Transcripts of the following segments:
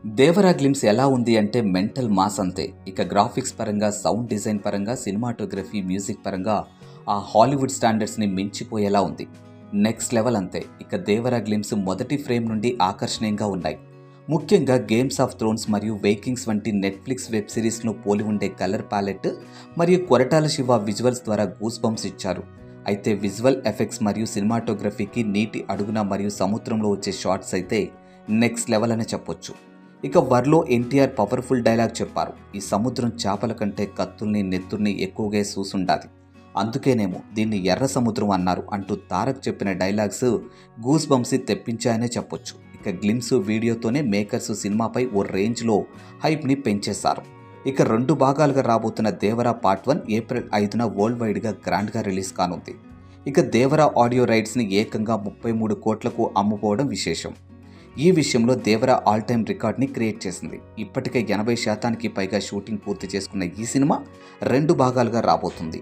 Devara glimpse ఎలా ఉంది అంటే మెంటల్ మాస్ అంతే. ఇక గ్రాఫిక్స్ పరంగా, సౌండ్ డిజైన్ పరంగా, సినిమాటోగ్రఫీ, మ్యూజిక్ పరంగా ఆ హాలీవుడ్ స్టాండర్డ్స్ని మించిపోయేలా ఉంది. నెక్స్ట్ లెవెల్ అంతే. ఇక దేవరా గ్లిమ్స్ మొదటి ఫ్రేమ్ నుండి ఆకర్షణీయంగా ఉన్నాయి. ముఖ్యంగా గేమ్స్ ఆఫ్ థ్రోన్స్ మరియు వేకింగ్స్ వంటి నెట్ఫ్లిక్స్ వెబ్ సిరీస్ను పోలి ఉండే కలర్ ప్యాలెట్ మరియు కొరటాల శివ విజువల్స్ ద్వారా గూస్ బంప్స్ ఇచ్చారు. అయితే విజువల్ ఎఫెక్ట్స్ మరియు సినిమాటోగ్రఫీకి నీటి అడుగున మరియు సముద్రంలో వచ్చే షాట్స్ అయితే నెక్స్ట్ లెవెల్ అని చెప్పొచ్చు. ఇక వర్లో ఎన్టీఆర్ పవర్ఫుల్ డైలాగ్ చెప్పారు. ఈ సముద్రం చేపల కంటే కత్తుల్ని, నెత్తుర్ని ఎక్కువగా చూసుండాది, అందుకేనేమో దీన్ని ఎర్ర సముద్రం అన్నారు అంటూ తారక్ చెప్పిన డైలాగ్స్ గూస్ బంప్స్ తెప్పించాయనే చెప్పొచ్చు. ఇక గ్లిమ్స్ వీడియోతోనే మేకర్స్ సినిమాపై ఓ రేంజ్లో హైప్ని పెంచేశారు. ఇక 2 భాగాలుగా రాబోతున్న దేవరా పార్ట్ 1 ఏప్రిల్ 5న వరల్డ్ వైడ్గా గ్రాండ్గా రిలీజ్ కానుంది. ఇక దేవరా ఆడియో రైట్స్ని ఏకంగా 33 కోట్లకు అమ్ముకోవడం విశేషం. ఈ విషయంలో దేవరా ఆల్ టైమ్ రికార్డ్ని క్రియేట్ చేసింది. ఇప్పటికే 80% పైగా షూటింగ్ పూర్తి చేసుకున్న ఈ సినిమా 2 భాగాలుగా రాబోతుంది.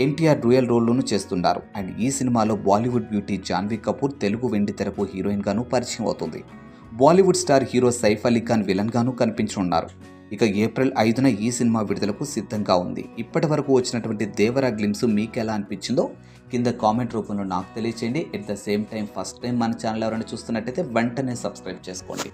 ఎన్టీఆర్ డ్యూయల్ రోల్లోనూ చేస్తున్నారు. అండ్ ఈ సినిమాలో బాలీవుడ్ బ్యూటీ జాన్వీ కపూర్ తెలుగు వెండితెరకు హీరోయిన్గాను పరిచయం అవుతుంది. బాలీవుడ్ స్టార్ హీరో సైఫ్ అలీ ఖాన్ విలన్గాను కనిపించనున్నారు. ఇక ఏప్రిల్ 5న ఈ సినిమా విడుదలకు సిద్ధంగా ఉంది. ఇప్పటి వరకు వచ్చినటువంటి దేవరా గ్లిమ్స్ మీకు ఎలా అనిపించిందో కింద కామెంట్ రూపంలో నాకు తెలియచేయండి. At the same time first time మన ఛానల్ ఎవరైనా చూస్తున్నట్టయితే వెంటనే సబ్స్క్రైబ్ చేసుకోండి.